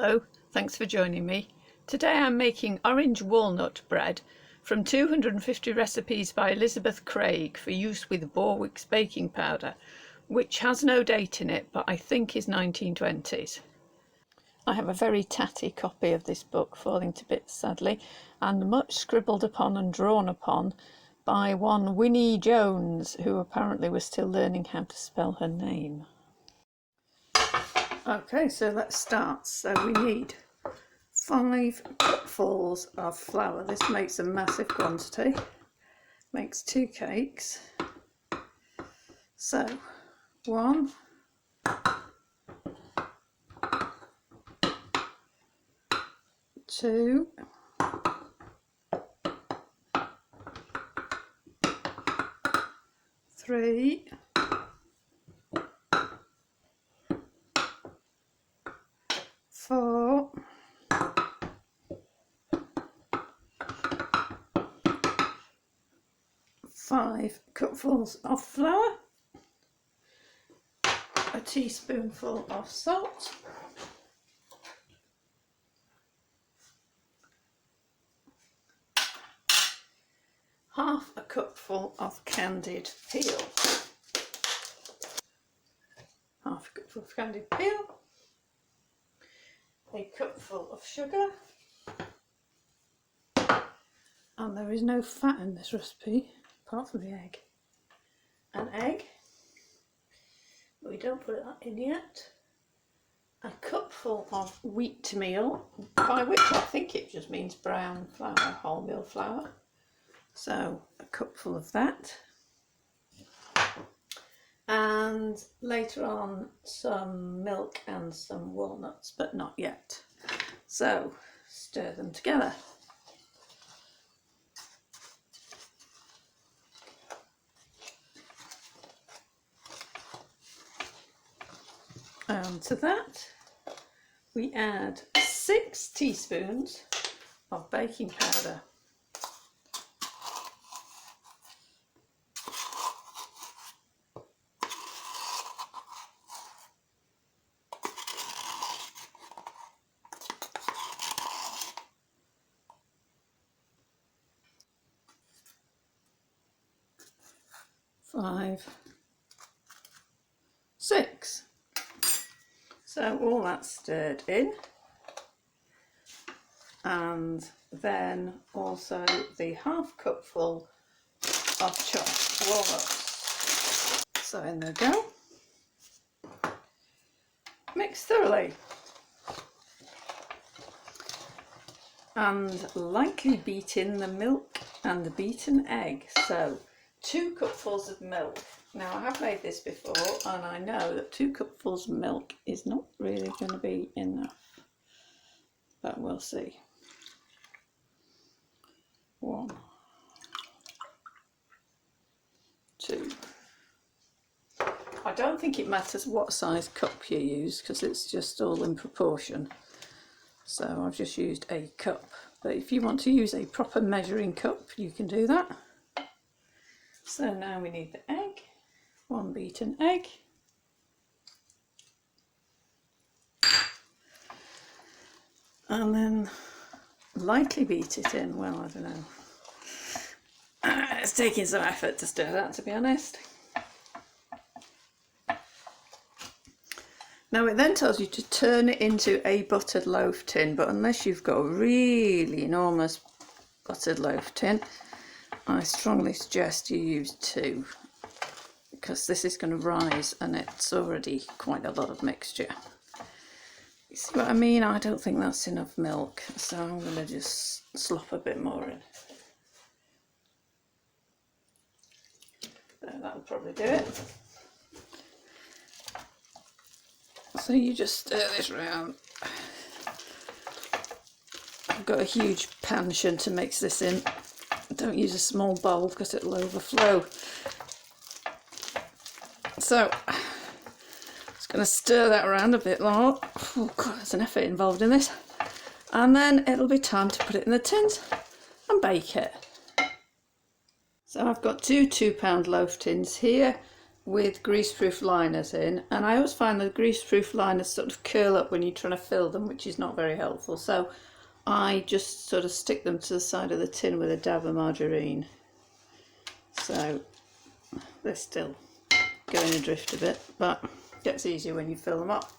Hello, thanks for joining me. Today I'm making orange walnut bread from 250 recipes by Elizabeth Craig for use with Borwick's baking powder, which has no date in it but I think is 1920s. I have a very tatty copy of this book, falling to bits sadly, and much scribbled upon and drawn upon by one Winnie Jones, who apparently was still learning how to spell her name. Okay, so let's start. So we need 5 cupfuls of flour. This makes a massive quantity, makes 2 cakes. So 1, 2, 3, 4, 5 cupfuls of flour, a teaspoonful of salt, half a cupful of candied peel, half a cupful of candied peel, a cupful of sugar, and there is no fat in this recipe apart from the egg. An egg, but we don't put that in yet. A cupful of wheatmeal, by which I think it just means brown flour, wholemeal flour. So a cupful of that. And later on some milk and some walnuts, but not yet. So stir them together. And to that we add 6 teaspoons of baking powder. Five, 6. So all that's stirred in, and then also the half cupful of chopped walnuts. So in they go. Mix thoroughly and lightly beat in the milk and the beaten egg. So 2 cupfuls of milk. Now I have made this before and I know that 2 cupfuls of milk is not really going to be enough, but we'll see. 1, 2. I don't think it matters what size cup you use because it's just all in proportion. So I've just used a cup, but if you want to use a proper measuring cup you can do that. So now we need the egg, 1 beaten egg, and then lightly beat it in. Well, I don't know, it's taking some effort to stir that, to be honest. Now it then tells you to turn it into a buttered loaf tin, but unless you've got a really enormous buttered loaf tin, I strongly suggest you use 2, because this is going to rise and it's already quite a lot of mixture. You see what I mean? I don't think that's enough milk, so I'm going to just slop a bit more in. There, that'll probably do it. So you just stir this round. I've got a huge pannion to mix this in. Don't use a small bowl because it'll overflow. So just going to stir that around a bit more. Oh God, there's an effort involved in this. And then it'll be time to put it in the tins and bake it. So I've got 2 2-pound loaf tins here, with greaseproof liners in, and I always find the greaseproof liners sort of curl up when you're trying to fill them, which is not very helpful. So I just sort of stick them to the side of the tin with a dab of margarine. So they're still going adrift a bit, but it gets easier when you fill them up.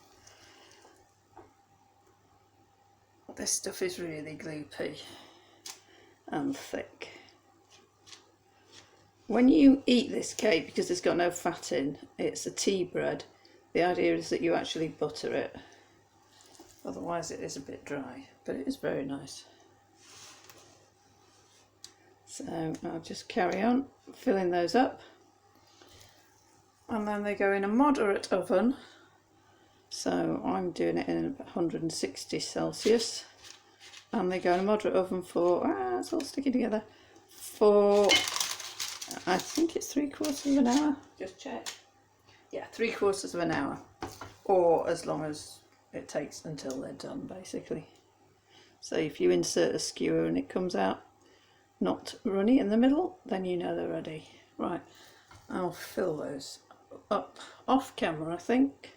This stuff is really gloopy and thick. When you eat this cake, because it's got no fat in, it's a tea bread, the idea is that you actually butter it. Otherwise it is a bit dry, but it is very nice. So I'll just carry on filling those up. And then they go in a moderate oven. So I'm doing it in 160 Celsius. And they go in a moderate oven for, it's all sticking together, for I think it's 3/4 of an hour. Just check. Yeah, 3/4 of an hour. Or as long as it takes until they're done, basically. So if you insert a skewer and it comes out not runny in the middle, then you know they're ready. Right, I'll fill those up off camera, I think,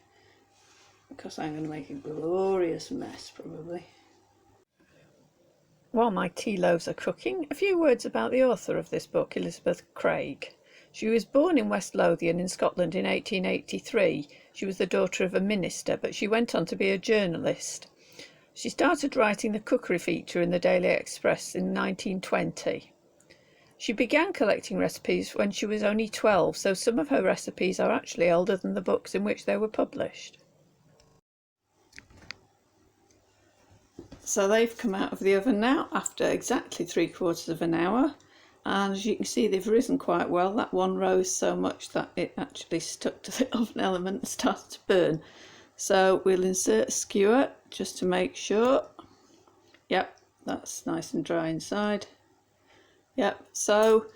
because I'm going to make a glorious mess probably. While my tea loaves are cooking, a few words about the author of this book, Elizabeth Craig. She was born in West Lothian in Scotland in 1883. She was the daughter of a minister, but she went on to be a journalist. She started writing the cookery feature in the Daily Express in 1920. She began collecting recipes when she was only 12, so some of her recipes are actually older than the books in which they were published. So they've come out of the oven now after exactly 3/4 of an hour, and as you can see they've risen quite well. That one rose so much that it actually stuck to the oven element and started to burn. So we'll insert a skewer just to make sure. Yep, that's nice and dry inside. Yep, so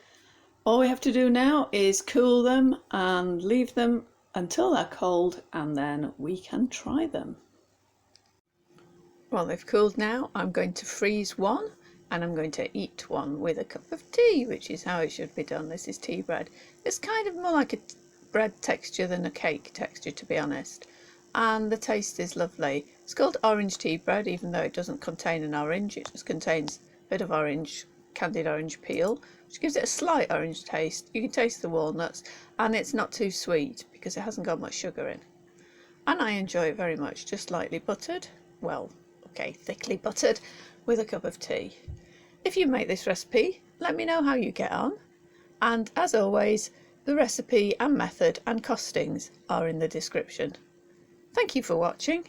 all we have to do now is cool them and leave them until they're cold, and then we can try them. Well, they've cooled now. I'm going to freeze one and I'm going to eat one with a cup of tea, which is how it should be done. This is tea bread. It's kind of more like a bread texture than a cake texture, to be honest. And the taste is lovely. It's called orange tea bread, even though it doesn't contain an orange. It just contains a bit of orange, candied orange peel, which gives it a slight orange taste. You can taste the walnuts, and it's not too sweet because it hasn't got much sugar in. And I enjoy it very much, just lightly buttered. Well, okay, thickly buttered with a cup of tea. If you make this recipe, let me know how you get on. And as always, the recipe and method and costings are in the description. Thank you for watching.